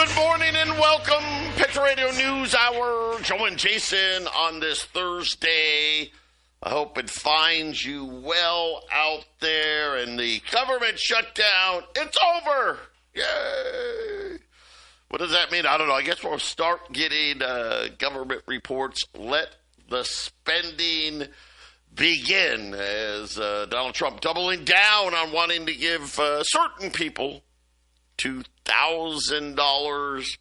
Good morning and welcome. Patriot Radio News Hour. Joe and Jason on this Thursday. I hope it finds you well out there. And the government shutdown, it's over. Yay. What does that mean? I don't know. I guess we'll start getting government reports. Let the spending begin as Donald Trump doubling down on wanting to give certain people $2,000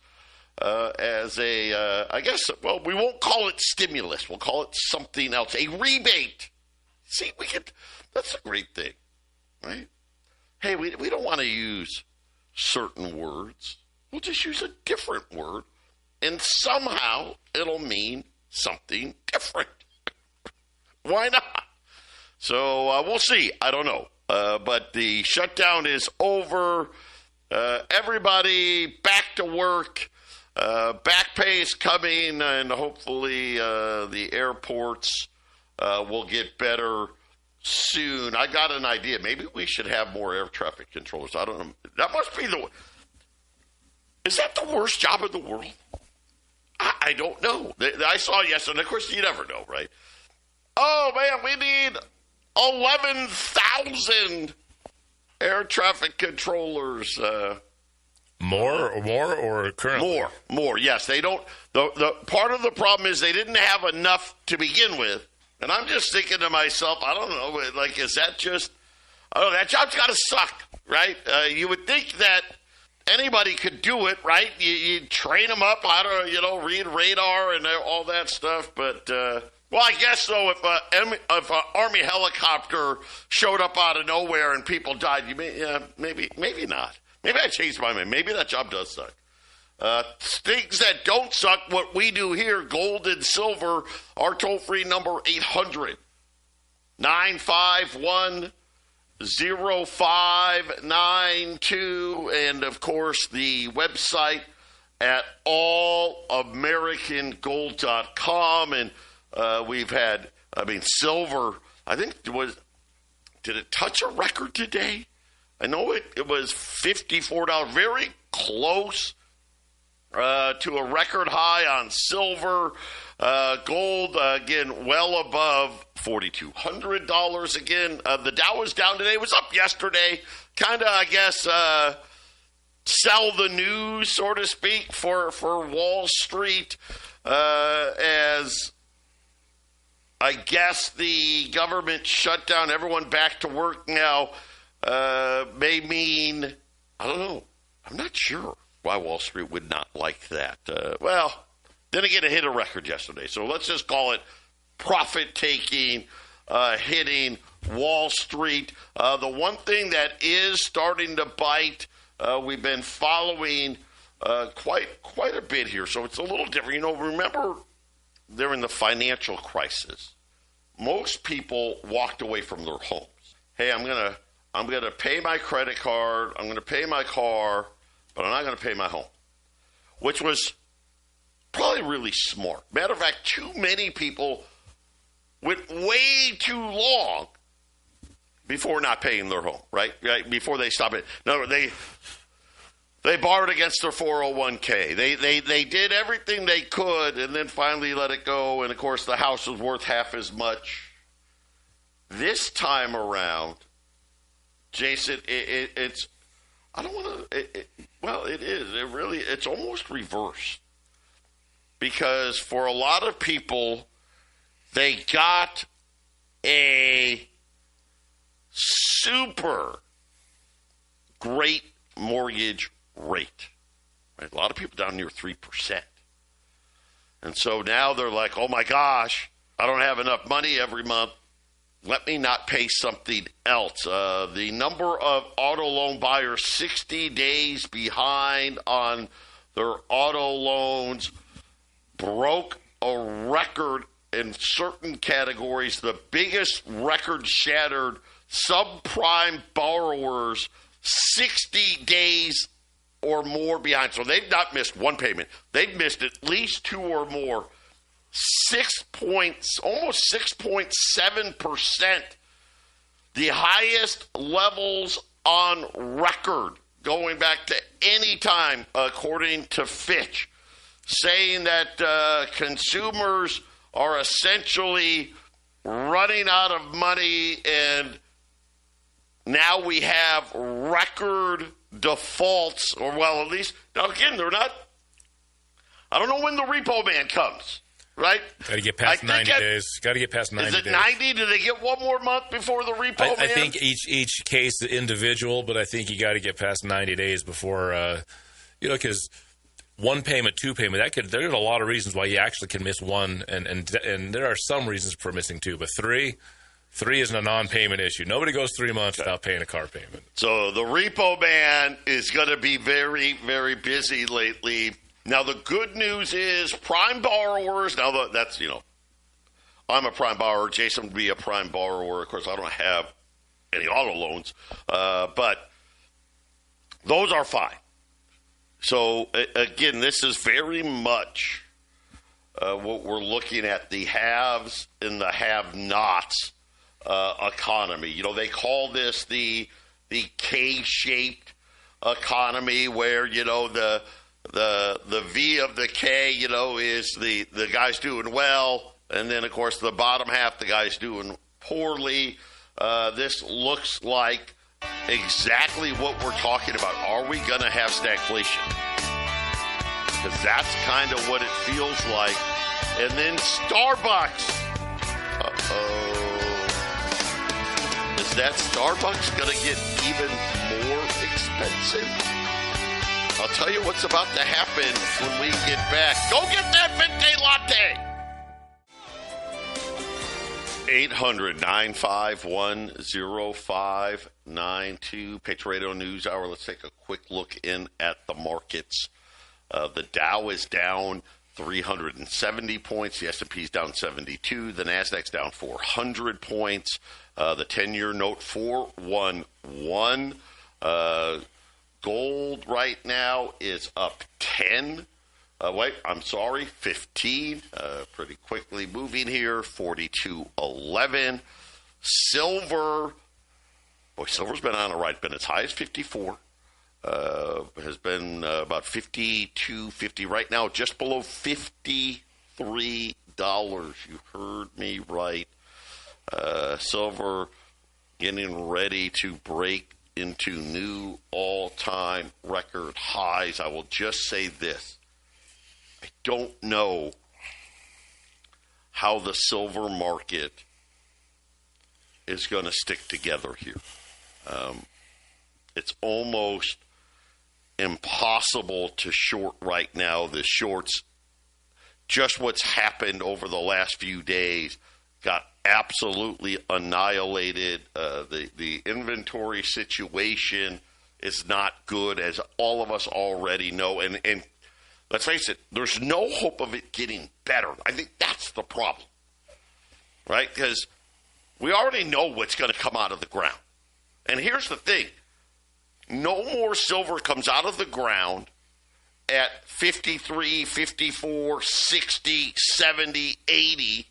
as a, I guess, well, we won't call it stimulus. We'll call it something else, a rebate. See, that's a great thing, right? Hey, we don't want to use certain words. We'll just use a different word, and somehow it'll mean something different. Why not? So we'll see. I don't know. But the shutdown is over. Everybody back to work. Back pay is coming, and hopefully the airports will get better soon. I got an idea. Maybe we should have more air traffic controllers. I don't know. That must be is that the worst job in the world? I don't know. I saw it yesterday. Of course, you never know, right? Oh, man, we need 11,000 air traffic controllers. More or currently? More. Yes, they don't. The part of the problem is they didn't have enough to begin with, and I'm just thinking to myself, I don't know, like, is that just? I don't know. That job's got to suck, right? You would think that anybody could do it, right? You train them up how to, read radar and all that stuff, but. Well, I guess so. If an Army helicopter showed up out of nowhere and people died, maybe not. Maybe I changed my mind. Maybe that job does suck. Things that don't suck, what we do here, gold and silver, our toll-free number 800-951-0592, and of course the website at allamericangold.com. And we've had, silver, I think did it touch a record today? I know it was $54, very close to a record high on silver. Gold, again, well above $4,200 again. The Dow was down today. It was up yesterday. Kind of, I guess, sell the news, so to speak, for Wall Street as I guess the government shut down, everyone back to work now, may mean, I don't know, I'm not sure why Wall Street would not like that. Well, then again, it hit a record yesterday, so let's just call it profit-taking, hitting Wall Street. The one thing that is starting to bite, we've been following quite a bit here, so it's a little different. Remember, during the financial crisis, most people walked away from their homes. Hey, I'm gonna pay my credit card, I'm gonna pay my car, but I'm not gonna pay my home, which was probably really smart. Matter of fact, too many people went way too long before not paying their home, right? Before they stopped it. No, they borrowed against their 401k. They did everything they could and then finally let it go. And, of course, the house was worth half as much. This time around, Jason, it's – I don't want to – well, it is. It really – it's almost reversed. Because for a lot of people, they got a super great mortgage rate. Right? A lot of people down near 3%. And so now they're like, oh my gosh, I don't have enough money every month. Let me not pay something else. The number of auto loan buyers 60 days behind on their auto loans broke a record in certain categories. The biggest record shattered subprime borrowers 60 days or more behind. So they've not missed one payment. They've missed at least two or more. Almost 6.7%. The highest levels on record going back to any time, according to Fitch, saying that consumers are essentially running out of money, and now we have record defaults, or at least, now again, they're not, I don't know when the repo man comes, right? Got to get past 90 days. Got to get past 90 days. Is it 90? Do they get one more month before the repo man? I think each case is individual, but I think you got to get past 90 days before, because one payment, two payment, there's a lot of reasons why you actually can miss one, and there are some reasons for missing two, but three isn't a non-payment issue. Nobody goes 3 months without paying a car payment. So the repo man is going to be very, very busy lately. Now, the good news is prime borrowers, now that's, I'm a prime borrower. Jason would be a prime borrower. Of course, I don't have any auto loans, but those are fine. So, again, this is very much what we're looking at, the haves and the have-nots economy. They call this the K-shaped economy, where, the V of the K, is the guys doing well, and then, of course, the bottom half, the guys doing poorly. This looks like exactly what we're talking about. Are we going to have stagflation? Because that's kind of what it feels like. And then Starbucks. Is that Starbucks going to get even more expensive? I'll tell you what's about to happen when we get back. Go get that Venti Latte! 800-951-0592. Patriot Radio News Hour. Let's take a quick look in at the markets. The Dow is down 370 points. The S&P is down 72. The Nasdaq's down 400 points. The 10-year note 411. Gold right now is up 10. 15. Pretty quickly moving here. 42.11. Silver's been on a ride. Been as high as 54. Has been about 52.50 right now, just below $53. You heard me right. Silver getting ready to break into new all-time record highs. I will just say this. I don't know how the silver market is going to stick together here. It's almost impossible to short right now. The shorts, just what's happened over the last few days, got absolutely annihilated. The inventory situation is not good, as all of us already know. And let's face it, there's no hope of it getting better. I think that's the problem, right? Because we already know what's going to come out of the ground. And here's the thing. No more silver comes out of the ground at 53, 54, 60, 70, 80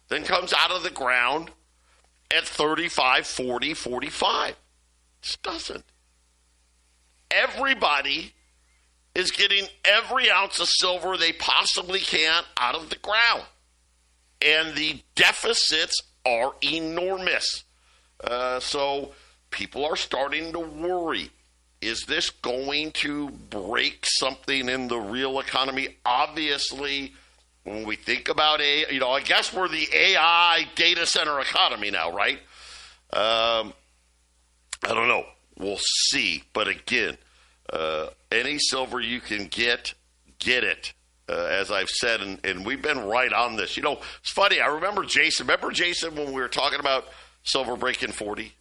than comes out of the ground at 35, 40, 45. It just doesn't. Everybody is getting every ounce of silver they possibly can out of the ground. And the deficits are enormous. So people are starting to worry. Is this going to break something in the real economy? Obviously, when we think about I guess we're the AI data center economy now, right? I don't know. We'll see. But again, any silver you can get it. As I've said, and we've been right on this. It's funny. I remember Jason. When we were talking about silver breaking 40?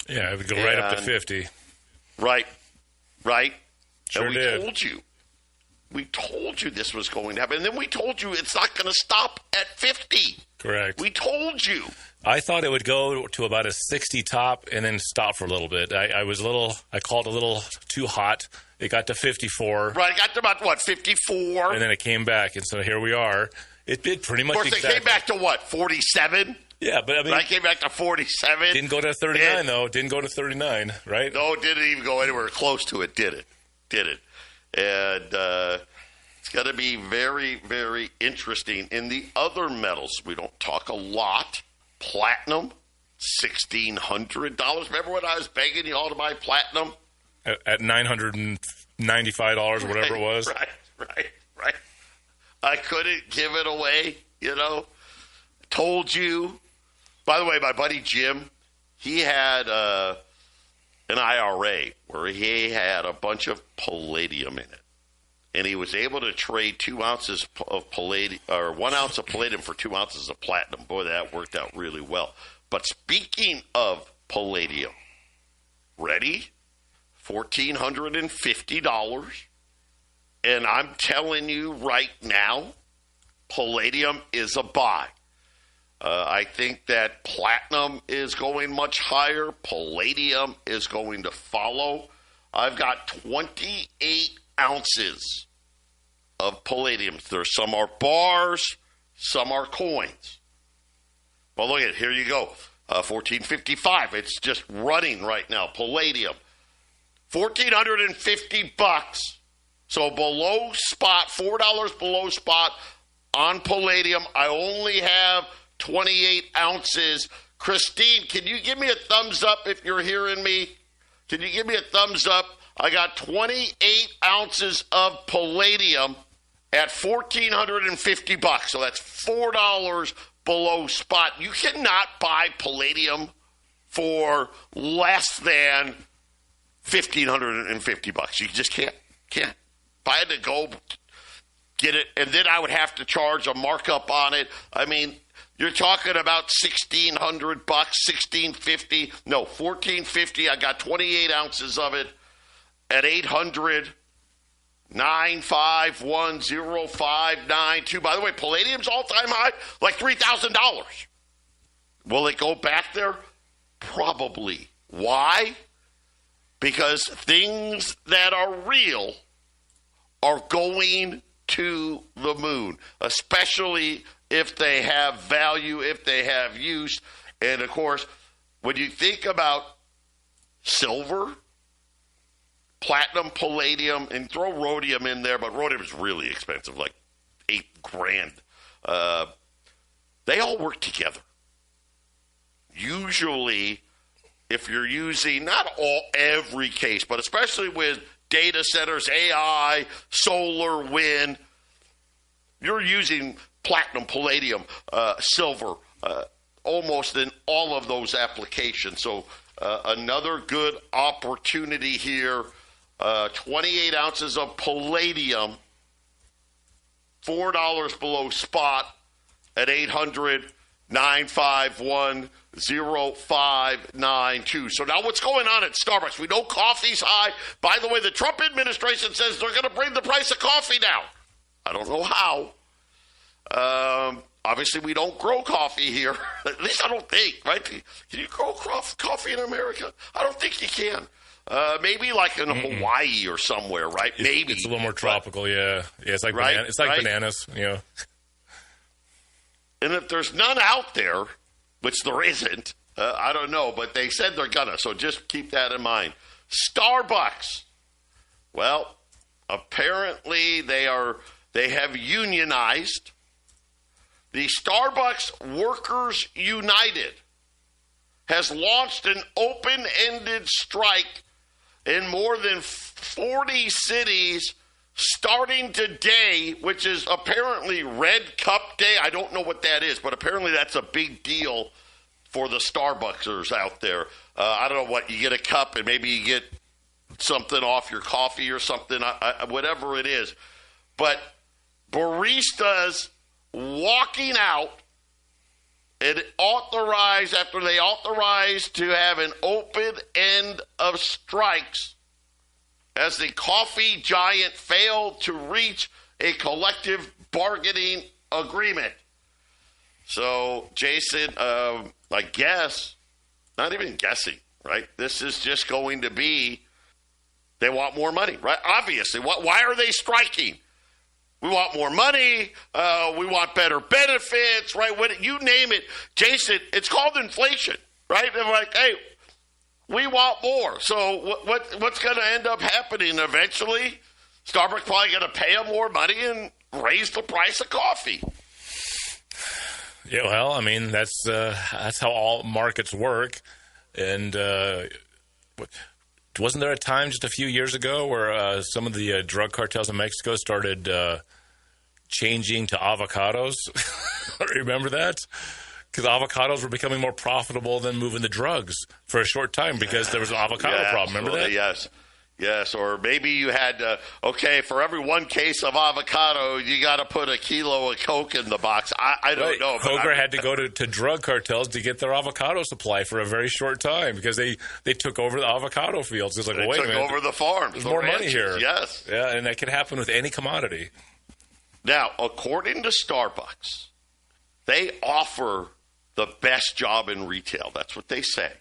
Yeah, it would go right up to 50. Right. Sure and we told you this was going to happen. And then we told you it's not going to stop at 50. Correct. We told you. I thought it would go to about a 60 top and then stop for a little bit. I called a little too hot. It got to 54. Right, it got to about, 54? And then it came back, and so here we are. It did pretty much Of course, they came back to 47? Yeah, but I mean, I came back to 47. Didn't go to 39 though. Didn't go to 39, right? No, it didn't even go anywhere close to it. Did it? And it's going to be very, very interesting. In the other metals, we don't talk a lot. Platinum, $1,600. Remember when I was begging you all to buy platinum? At $995, whatever it was. Right. I couldn't give it away, Told you. By the way, my buddy Jim, he had an IRA where he had a bunch of palladium in it. And he was able to trade 2 ounces of palladium, or 1 ounce of palladium for 2 ounces of platinum. Boy, that worked out really well. But speaking of palladium, ready? $1,450. And I'm telling you right now, palladium is a buy. I think that platinum is going much higher. Palladium is going to follow. I've got 28 ounces of palladium. Some are bars, some are coins. Well, look at it. Here you go. $1,455. It's just running right now. Palladium. $1,450. So below spot, $4 below spot on palladium. I only have 28 ounces. Christine, can you give me a thumbs up if you're hearing me? Can you give me a thumbs up? I got 28 ounces of palladium at $1,450. So that's $4 below spot. You cannot buy palladium for less than $1,550. You just can't. If I had to go get it, and then I would have to charge a markup on it. I mean, you're talking about $1,600, $1,650. No, $1,450. I got 28 ounces of it at 800-951-0592. By the way, palladium's all-time high, like $3,000. Will it go back there? Probably. Why? Because things that are real are going to the moon, especially if they have value, if they have use. And, of course, when you think about silver, platinum, palladium, and throw rhodium in there, but rhodium is really expensive, like $8,000. They all work together. Usually, if you're using, not every case, but especially with data centers, AI, solar, wind, you're using platinum, palladium, silver, almost in all of those applications. So another good opportunity here. 28 ounces of palladium, $4 below spot at 800-951-0592. So now what's going on at Starbucks? We know coffee's high. By the way, the Trump administration says they're going to bring the price of coffee down. I don't know how. Obviously, we don't grow coffee here. At least I don't think, right? Can you grow coffee in America? I don't think you can. Maybe like in Hawaii or somewhere, right? Maybe. It's a little more tropical, yeah. Yeah, it's like, right? It's like bananas, And if there's none out there, which there isn't, I don't know, but they said they're gonna, so just keep that in mind. Starbucks. Well, apparently they have unionized. The Starbucks Workers United has launched an open-ended strike in more than 40 cities starting today, which is apparently Red Cup Day. I don't know what that is, but apparently that's a big deal for the Starbucksers out there. I don't know what, you get a cup and maybe you get something off your coffee or something, whatever it is. But baristas walking out and after they authorized to have an open end of strikes as the coffee giant failed to reach a collective bargaining agreement. So, Jason, I guess, not even guessing, right? This is just going to be, they want more money, right? Obviously. Why are they striking? We want more money. We want better benefits, right? You name it, Jason, it's called inflation, right? And like, hey, we want more. So what's going to end up happening eventually? Starbucks probably going to pay them more money and raise the price of coffee. Yeah, well, I mean, that's how all markets work. And wasn't there a time just a few years ago where some of the drug cartels in Mexico started changing to avocados? Remember that? Because avocados were becoming more profitable than moving the drugs for a short time because there was an avocado problem. Remember that? Yes, or maybe you had for every one case of avocado, you got to put a kilo of Coke in the box. I don't know. Kroger had to go to drug cartels to get their avocado supply for a very short time because they took over the avocado fields. It's like, they wait a minute. Took over the farms. There's the more ranches, money here. Yes. Yeah, and that could happen with any commodity. Now, according to Starbucks, they offer the best job in retail. That's what they say.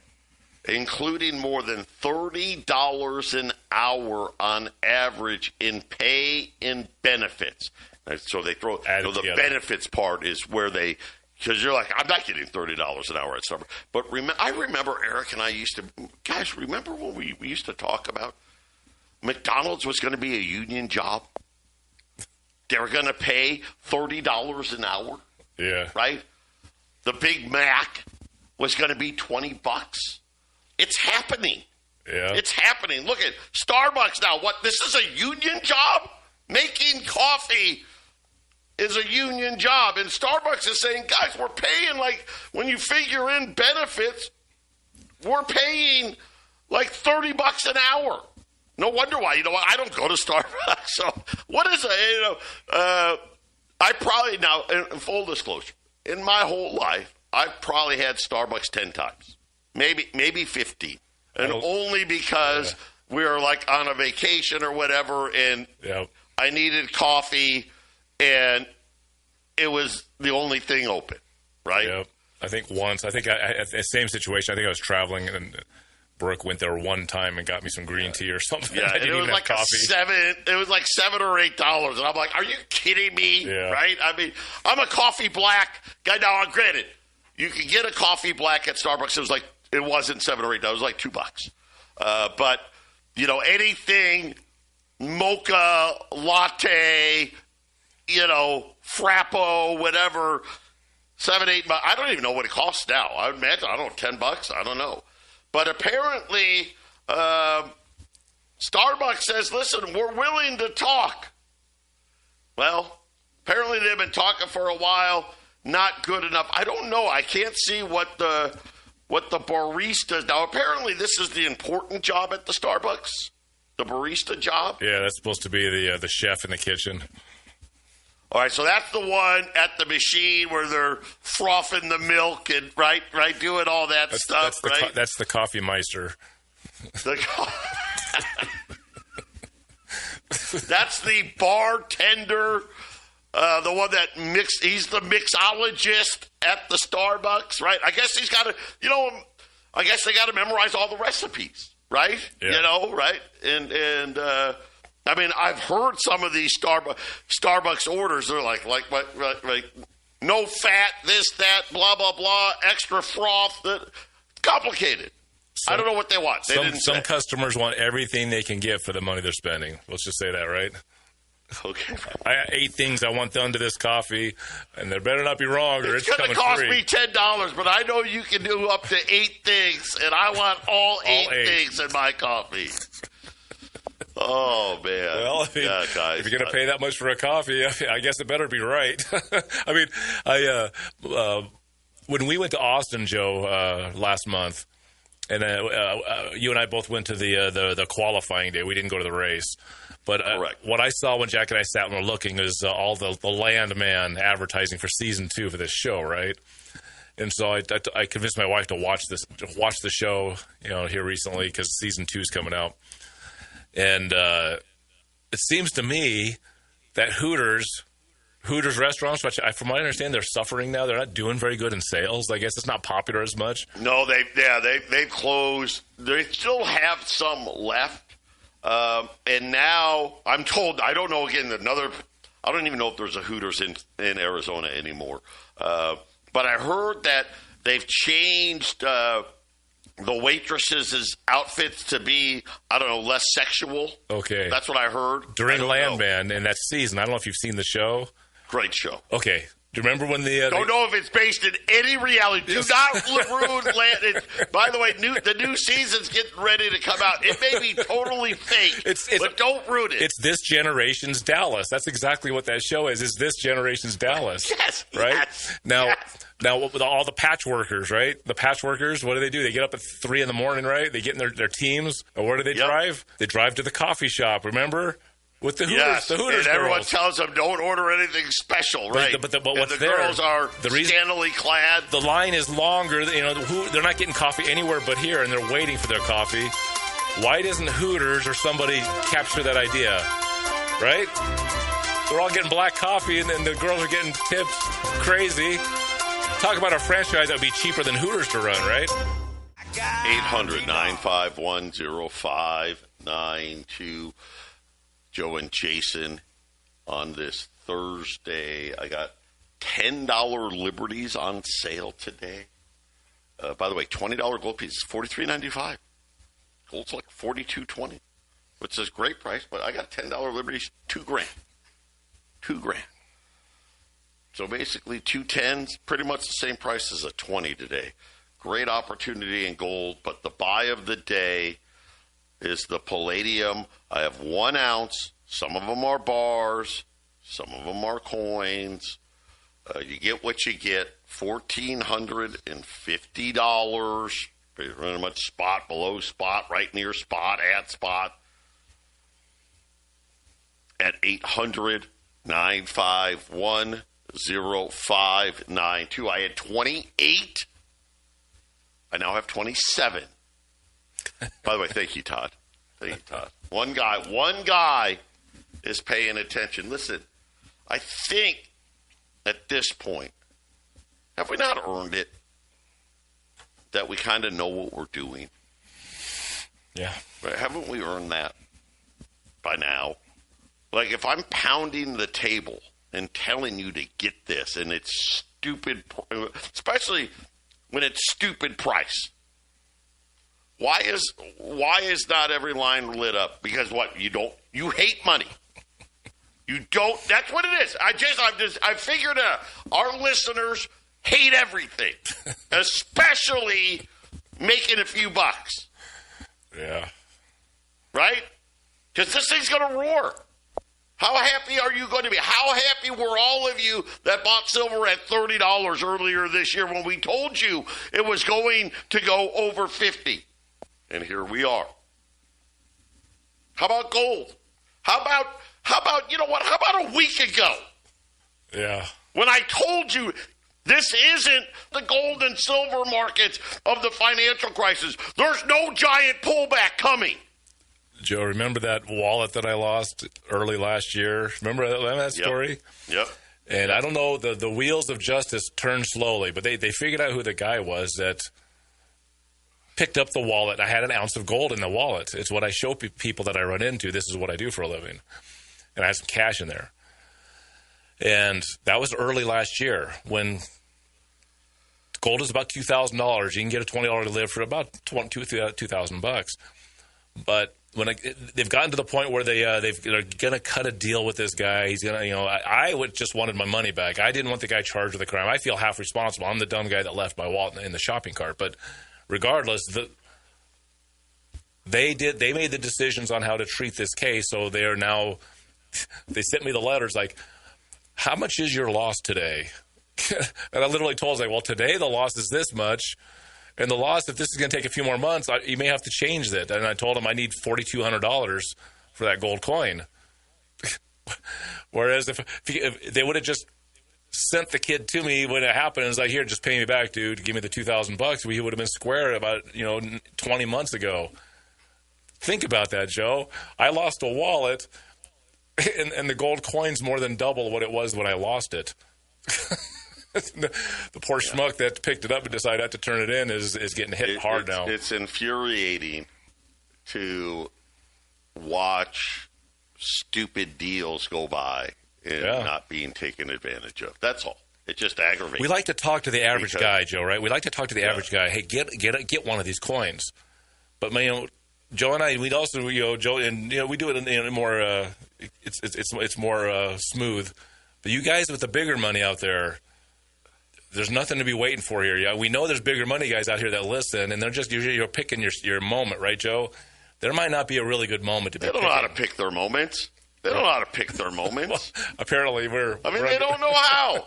Including more than $30 an hour on average in pay and benefits. And so they throw the benefits part is where they, because you're like, I'm not getting $30 an hour at Starbucks. But I remember Eric and I remember when we used to talk about McDonald's was going to be a union job? They were going to pay $30 an hour? Yeah. Right? The Big Mac was going to be $20. It's happening. Yeah. It's happening. Look at Starbucks now. What? This is a union job? Making coffee is a union job. And Starbucks is saying, guys, we're paying when you figure in benefits, we're paying like $30 an hour. No wonder why. You know what? I don't go to Starbucks. So what is it? I probably now, in full disclosure, in my whole life, I've probably had Starbucks 10 times. Maybe 15. And only because we were on a vacation or whatever, and I needed coffee, and it was the only thing open, right? Yep. I think once. I the same situation. I think I was traveling, and Brooke went there one time and got me some green tea or something. Yeah, I didn't even have coffee. It was like $7 or $8, and I'm like, are you kidding me? Yeah. Right? I mean, I'm a coffee black guy. Now, granted, you can get a coffee black at Starbucks. It wasn't $7 or $8. It was like $2. But anything mocha, latte, frappo, whatever, $7, $8. I don't even know what it costs now. I would imagine, I don't know, $10. I don't know. But apparently, Starbucks says, listen, we're willing to talk. Well, apparently they've been talking for a while. Not good enough. I don't know. I can't see what the baristas. Now, apparently this is the important job at the Starbucks, the barista job. Yeah, that's supposed to be the chef in the kitchen. All right, so that's the one at the machine where they're frothing the milk and right, doing all that's stuff, right? That's the coffee meister. That's the bartender, the one that he's the mixologist at the Starbucks, right? I guess he's got to, I guess they got to memorize all the recipes, right? Yeah. Right? And I mean, I've heard some of these Starbucks orders. They're like no fat, this, that, blah, blah, blah, extra froth. Complicated. I don't know what they want. Some customers want everything they can get for the money they're spending. Let's just say that, right? Okay. I got 8 things I want done to this coffee, and they better not be wrong, or it's going to cost me $10, but I know you can do up to 8 things, and I want all 8 things in my coffee. Oh, man. Well, I mean, guys, if you're going to pay that much for a coffee, I guess it better be right. I mean, when we went to Austin, Joe, last month, and you and I both went to the qualifying day. We didn't go to the race. But what I saw when Jack and I sat and were looking is all the Landman advertising for season 2 for this show, right? And so I convinced my wife to watch the show, here recently because season 2 is coming out. And it seems to me that Hooters restaurants, which from what I understand, they're suffering now. They're not doing very good in sales. I guess it's not popular as much. No, they've closed. They still have some left. And now I'm told, I don't know, again, I don't even know if there's a Hooters in Arizona anymore. But I heard that they've changed the waitresses' outfits to be, I don't know, less sexual. Okay. That's what I heard. During Landman in that season, I don't know if you've seen the show. Great show. Okay. Do you remember when don't know if it's based in any reality. Do not ruin Land. By the way, the new season's getting ready to come out. It may be totally fake, but don't ruin it. It's this generation's Dallas. That's exactly what that show is. It's this generation's Dallas. Yes. Right? Yes, Now, with all the patchworkers, right? The patchworkers, what do? They get up at 3 a.m, right? They get in their teams. And where do they drive? They drive to the coffee shop, remember? With the Hooters, the Hooters and everyone girls. tells them don't order anything special, right? But what's the girls are scantily clad. The line is longer. They're not getting coffee anywhere but here, and they're waiting for their coffee. Why doesn't Hooters or somebody capture that idea, right? They're all getting black coffee, and then the girls are getting tipped crazy. Talk about a franchise that would be cheaper than Hooters to run, right? 800-951-0592. Joe and Jason on this Thursday. I got $10 Liberties on sale today. By the way, $20 gold piece is $43.95. Gold's like $42.20, which is a great price. But I got $10 Liberties, $2,000. $2,000. So basically, 210s, pretty much the same price as a 20 today. Great opportunity in gold, but the buy of the day is the palladium. I have 1 ounce. Some of them are bars. Some of them are coins. You get what you get. $1,450. Pretty much spot, below spot, right near spot, at spot. At 800-951-0592. I had 28. I now have 27. By the way, thank you, Todd. Thank you, Todd. One guy is paying attention. Listen, I think at this point, have we not earned it that we kind of know what we're doing? Yeah. Right? Haven't we earned that by now? Like, if I'm pounding the table and telling you to get this, and it's stupid, especially when it's stupid price. Why is not every line lit up? Because what? You hate money. You don't. That's what it is. I figured out. Our listeners hate everything, especially making a few bucks. Yeah. Right? Because this thing's going to roar. How happy are you going to be? How happy were all of you that bought silver at $30 earlier this year when we told you it was going to go over $50? And here we are. How about gold? How about you know what? How about a week ago? Yeah. When I told you this isn't the gold and silver markets of the financial crisis. There's no giant pullback coming. Joe, remember that wallet that I lost early last year? Remember that story? Yep. And I don't know, the wheels of justice turned slowly, but they figured out who the guy was that picked up the wallet. I had an ounce of gold in the wallet. It's what I show people that I run into. This is what I do for a living. And I had some cash in there. And that was early last year when gold is about $2,000. You can get a $20 to live for about $2,000. But when they've gotten to the point where they're going to cut a deal with this guy, he's going to, I would just wanted my money back. I didn't want the guy charged with a crime. I feel half responsible. I'm the dumb guy that left my wallet in the shopping cart. But regardless, they made the decisions on how to treat this case. So they are now, they sent me the letters like, how much is your loss today? And I literally told them, well, today the loss is this much. And the loss, if this is going to take a few more months, you may have to change that. And I told him I need $4,200 for that gold coin. Whereas if they would have just sent the kid to me when it happened, and was like, here, just pay me back, dude. Give me the $2,000. We would have been square about 20 months ago. Think about that, Joe. I lost a wallet, and the gold coin's more than double what it was when I lost it. The poor schmuck that picked it up and decided not to turn it in is getting hit hard now. It's infuriating to watch stupid deals go by and not being taken advantage of. That's all. It just aggravates. We like to talk to the average guy, Joe, right? We like to talk to the average guy. Hey, get one of these coins. But, Joe and I, we'd also, Joe, and we do it in more. It's more smooth. But you guys with the bigger money out there, there's nothing to be waiting for here. Yeah, we know there's bigger money guys out here that listen, and they're just usually picking your moment, right, Joe? There might not be a really good moment to be. They don't know how to pick their moments. They don't know how to pick their moments. Well, apparently, they don't know how.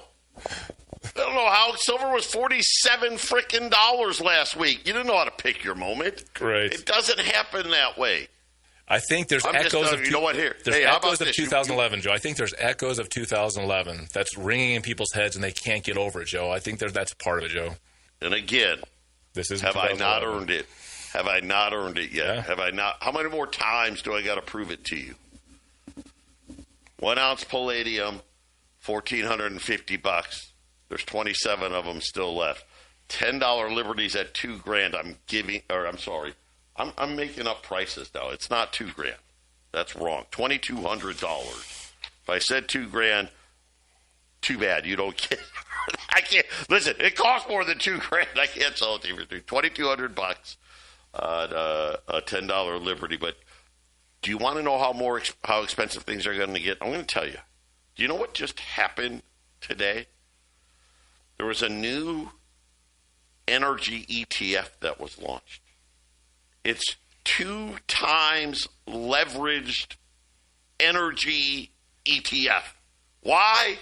They don't know how. Silver was $47 frickin' last week. You didn't know how to pick your moment. Right. It doesn't happen that way. I think there's echoes of. You know what? Here, there's echoes of 2011, Joe. I think there's echoes of 2011 that's ringing in people's heads, and they can't get over it, Joe. I think that's part of it, Joe. And again, have I not earned it? Have I not earned it yet? Yeah. Have I not? How many more times do I got to prove it to you? 1 ounce palladium, $1,450. There's 27 of them still left. $10 Liberties at $2,000. I'm making up prices now. It's not $2,000. That's wrong. $2,200. If I said $2,000, too bad. You don't get. I can't listen. It costs more than $2,000. I can't sell it to you for $2,200 a $10 Liberty. But do you want to know how expensive things are going to get? I'm going to tell you. Do you know what just happened today? There was a new energy ETF that was launched. It's 2 times leveraged energy ETF. Why?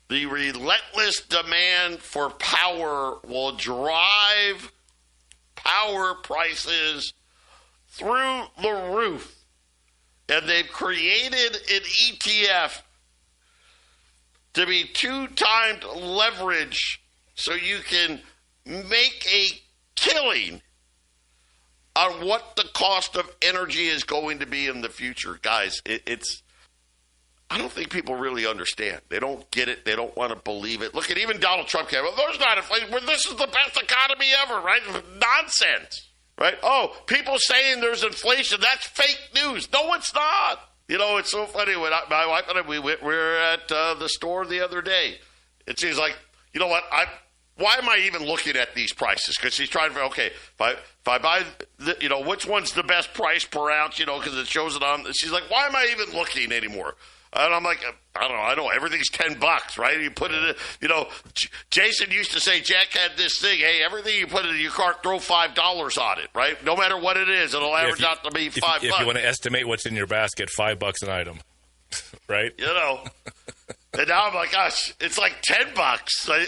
The relentless demand for power will drive power prices through the roof. And they've created an ETF to be 2 times leverage so you can make a killing on what the cost of energy is going to be in the future. Guys, it's I don't think people really understand. They don't get it. They don't want to believe it. Look at even Donald Trump came, well, there's not inflation. Well, this is the best economy ever, right? Nonsense, right? Oh, people saying there's inflation. That's fake news. No, it's not. It's so funny. When my wife and I, we were at the store the other day. It seems like, you know what, why am I even looking at these prices? Because she's trying to, okay, if I buy, which one's the best price per ounce, because it shows it on. She's like, why am I even looking anymore? And I'm like, I don't know. I know everything's $10, right? You put it in, Jason used to say, Jack had this thing, hey, everything you put in your cart, throw $5 on it, right? No matter what it is, it'll average out to be $5. If you want to estimate what's in your basket, $5 an item, right? And now I'm like, gosh, it's like $10.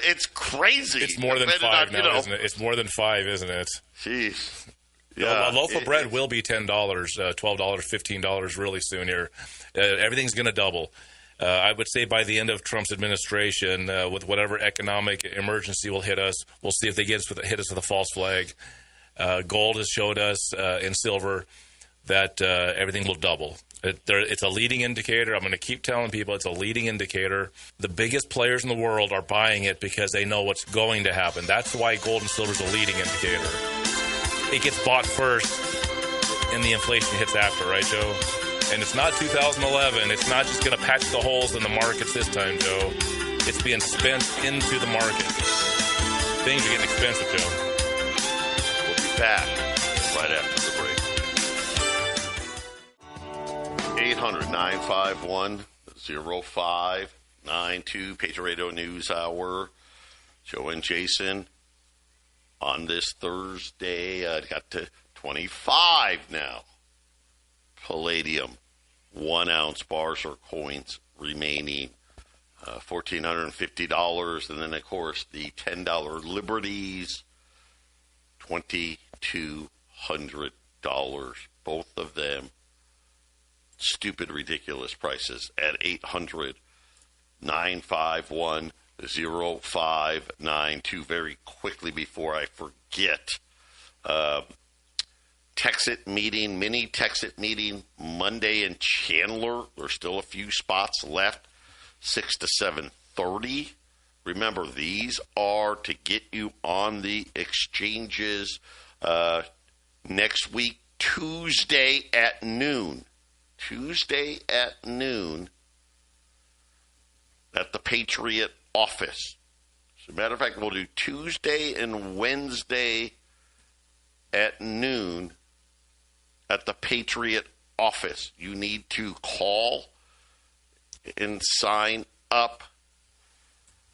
It's crazy. It's more than 5 now, isn't it? It's more than 5, isn't it? Jeez. Yeah, a loaf of bread will be $10, $12, $15 really soon here. Everything's going to double. I would say by the end of Trump's administration, with whatever economic emergency will hit us, we'll see if they hit us with a false flag. Gold has showed us, and silver, that everything will double. It's a leading indicator. I'm going to keep telling people it's a leading indicator. The biggest players in the world are buying it because they know what's going to happen. That's why gold and silver is a leading indicator. It gets bought first, and the inflation hits after, right, Joe? And it's not 2011. It's not just going to patch the holes in the markets this time, Joe. It's being spent into the market. Things are getting expensive, Joe. We'll be back right after the break. 800-951-0592, Patriot Radio News Hour. Joe and Jason on this Thursday. Got to 25 now. Palladium, 1 ounce bars or coins remaining, $1,450. And then, of course, the $10 Liberties, $2,200. Both of them stupid, ridiculous prices at 800-951-0592. Very quickly before I forget, mini Texit meeting Monday in Chandler. There's still a few spots left, 6 to 7:30. Remember, these are to get you on the exchanges next week, Tuesday at noon. Patriot office. As a matter of fact, we'll do Tuesday and Wednesday at noon at the Patriot office. You need to call and sign up.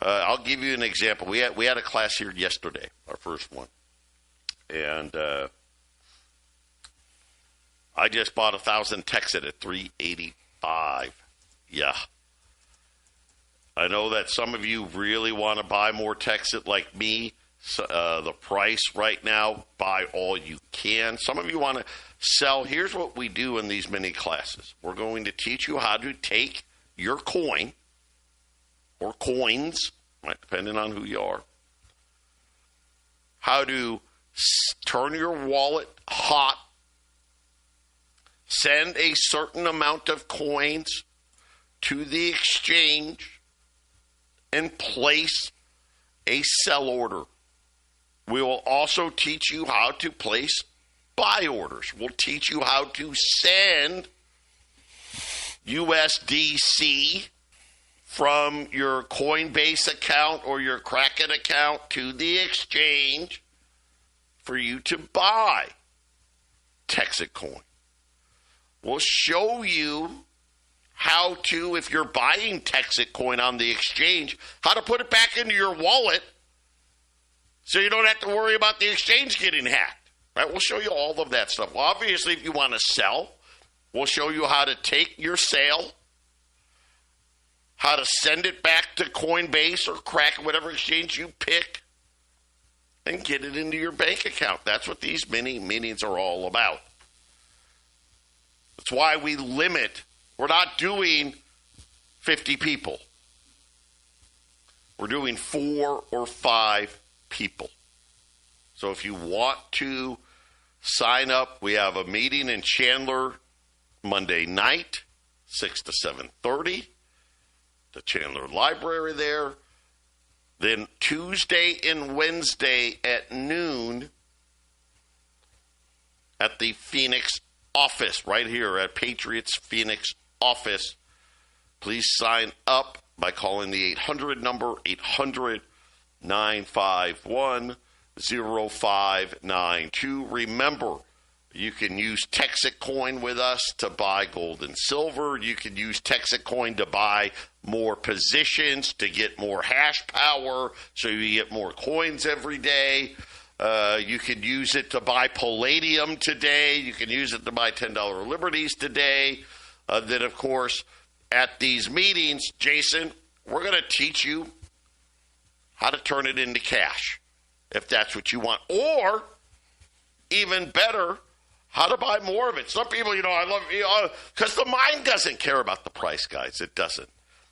I'll give you an example. We had a class here yesterday, our first one. And I just bought 1,000 Texit at $3.85. Yeah. I know that some of you really want to buy more Texit like me. The price right now, buy all you can. Some of you want to sell. Here's what we do in these mini classes. We're going to teach you how to take your coin or coins, right, depending on who you are, how to turn your wallet hot, send a certain amount of coins to the exchange, and place a sell order. We will also teach you how to place buy orders. We'll teach you how to send USDC from your Coinbase account or your Kraken account to the exchange for you to buy Texit coin. We'll show you how to, if you're buying Texit coin on the exchange, how to put it back into your wallet so you don't have to worry about the exchange getting hacked. Right? We'll show you all of that stuff. Well, obviously, if you want to sell, we'll show you how to take your sale, how to send it back to Coinbase or Kraken, whatever exchange you pick, and get it into your bank account. That's what these mini meetings are all about. That's why we limit. We're not doing 50 people. We're doing 4 or 5 people. So if you want to sign up, we have a meeting in Chandler Monday night, 6 to 7:30, the Chandler Library there. Then Tuesday and Wednesday at noon at the Phoenix office, right here at Patriots Phoenix office. Please sign up by calling the 800 number, 800-951-0592. Remember, you can use Texit coin with us to buy gold and silver. You can use Texit coin to buy more positions, to get more hash power, so you get more coins every day. You can use it to buy palladium today. You can use it to buy $10 liberties today. Then, of course, at these meetings, Jason, we're going to teach you how to turn it into cash, if that's what you want. Or, even better, how to buy more of it. Some people, I love it, because the mind doesn't care about the price, guys. It doesn't.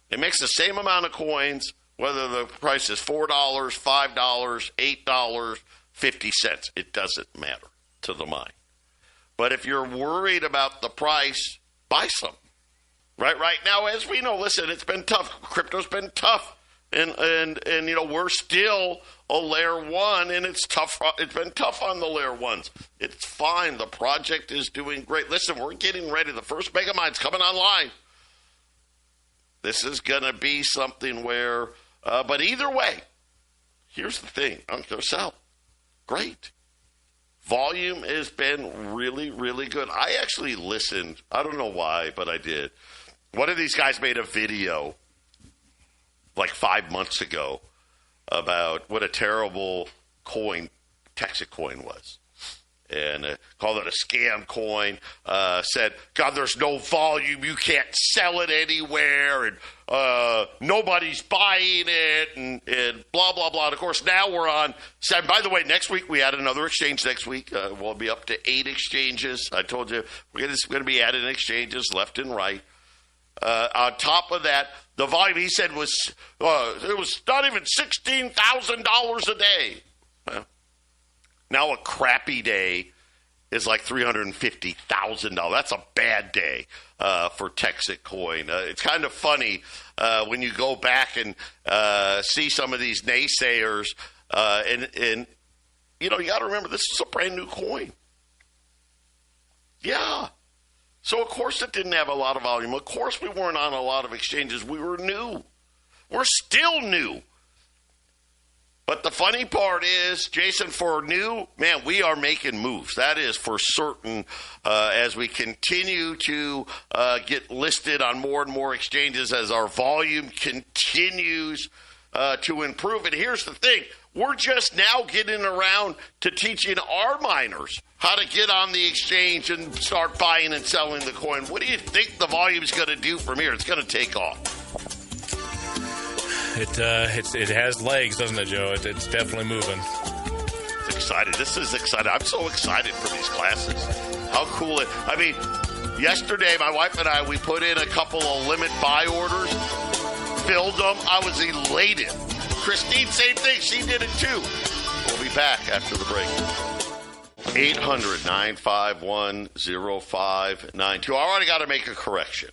It makes the same amount of coins, whether the price is $4, $5, $8, 50 cents. It doesn't matter to the mind. But if you're worried about the price, buy some. Right now, as we know, listen, it's been tough. Crypto's been tough. And we're still a layer one, and it's tough. It's been tough on the layer ones. It's fine. The project is doing great. Listen, we're getting ready. The first Megamind's coming online. This is going to be something where, but either way, here's the thing. I'm going to sell. Great. Volume has been really, really good. I actually listened. I don't know why, but I did. One of these guys made a video like 5 months ago about what a terrible coin Texit coin was. And called it a scam coin. Said, God, there's no volume. You can't sell it anywhere. And nobody's buying it. And blah, blah, blah. And, of course, now we're on. So, by the way, next week we add another exchange next week. We'll be up to 8 exchanges. I told you we're going to be adding exchanges left and right. On top of that, the volume, he said, was it was not even $16,000 a day. Now a crappy day is like $350,000. That's a bad day for Texit coin. It's kind of funny when you go back and see some of these naysayers, and you got to remember, this is a brand new coin. Yeah. So, of course, it didn't have a lot of volume. Of course, we weren't on a lot of exchanges. We were new. We're still new. But the funny part is, Jason, for new, man, we are making moves. That is for certain as we continue to get listed on more and more exchanges as our volume continues to improve. And here's the thing. We're just now getting around to teaching our miners how to get on the exchange and start buying and selling the coin. What do you think the volume is going to do from here? It's going to take off. It has legs, doesn't it, Joe? It's definitely moving. It's exciting. This is exciting. I'm so excited for these classes. How cool I mean, yesterday, my wife and I, we put in a couple of limit buy orders, filled them. I was elated. Christine, same thing. She did it too. We'll be back after the break. 800-951-0592. I already got to make a correction.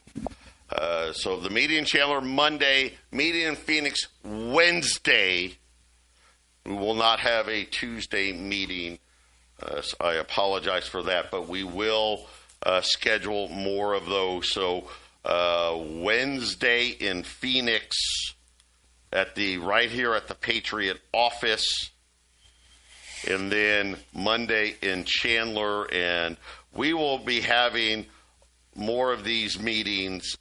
So the meeting in Chandler Monday, meeting in Phoenix Wednesday. We will not have a Tuesday meeting. So I apologize for that, but we will schedule more of those. So Wednesday in Phoenix right here at the Patriot office, and then Monday in Chandler, and we will be having more of these meetings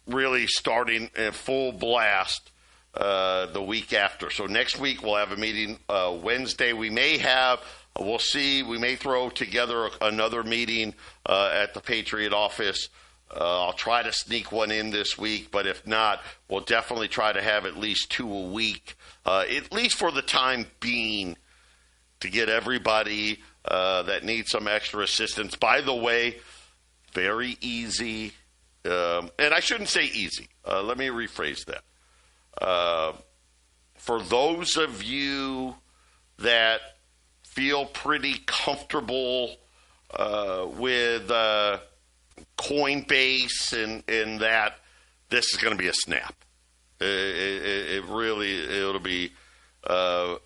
really starting in full blast the week after. So next week we'll have a meeting Wednesday. We'll see, we may throw together another meeting at the Patriot office. I'll try to sneak one in this week, but if not, we'll definitely try to have at least 2 a week, at least for the time being, to get everybody that needs some extra assistance. By the way, very easy, and I shouldn't say easy. Let me rephrase that. For those of you that feel pretty comfortable with Coinbase and that, this is going to be a snap. It'll be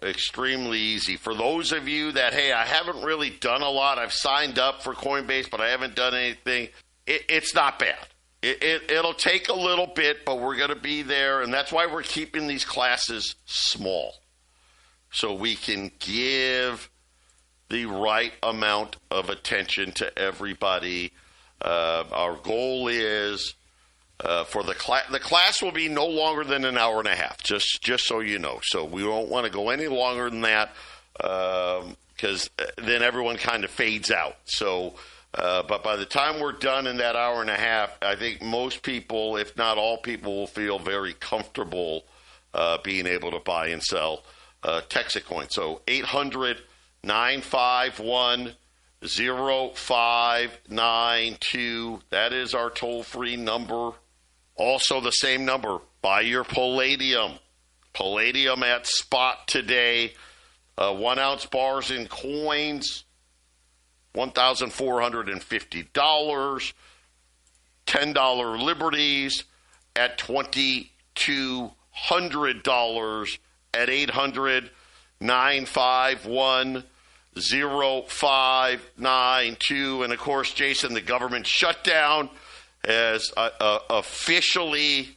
extremely easy. For those of you that, hey, I haven't really done a lot. I've signed up for Coinbase, but I haven't done anything. It's not bad. It'll take a little bit, but we're going to be there, and that's why we're keeping these classes small, so we can give the right amount of attention to everybody. Our goal is for the class will be no longer than an hour and a half, just so you know. So we don't want to go any longer than that because then everyone kind of fades out. So, but by the time we're done in that hour and a half, I think most people, if not all people, will feel very comfortable being able to buy and sell Texacoin. So 800-951-0592. That is our toll-free number. Also the same number, buy your palladium. Palladium at spot today. 1 ounce bars in coins, $1,450. $10 liberties at $2,200 at 800-951-0592. And of course, Jason, the government shutdown has officially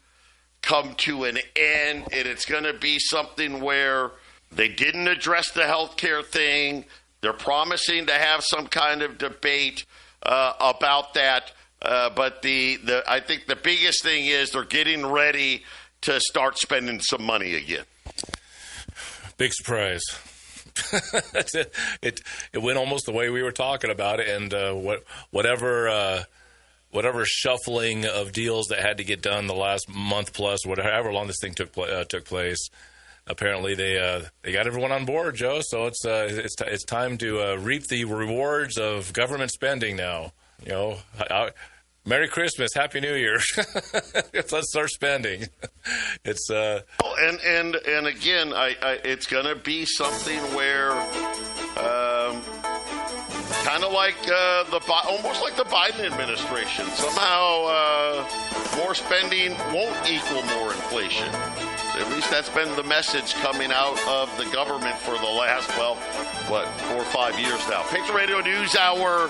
come to an end, and it's going to be something where they didn't address the healthcare thing. They're promising to have some kind of debate about that, but I think the biggest thing is they're getting ready to start spending some money again. Big surprise. It went almost the way we were talking about it, and whatever shuffling of deals that had to get done the last month plus, however long this thing took place, apparently they got everyone on board, Joe. So it's time to reap the rewards of government spending now. You know, Merry Christmas, Happy New Year. Let's start spending. It's and again, it's going to be something where. Kind of like almost like the Biden administration. Somehow more spending won't equal more inflation. At least that's been the message coming out of the government for the last, 4 or 5 years now. Patriot Radio News Hour.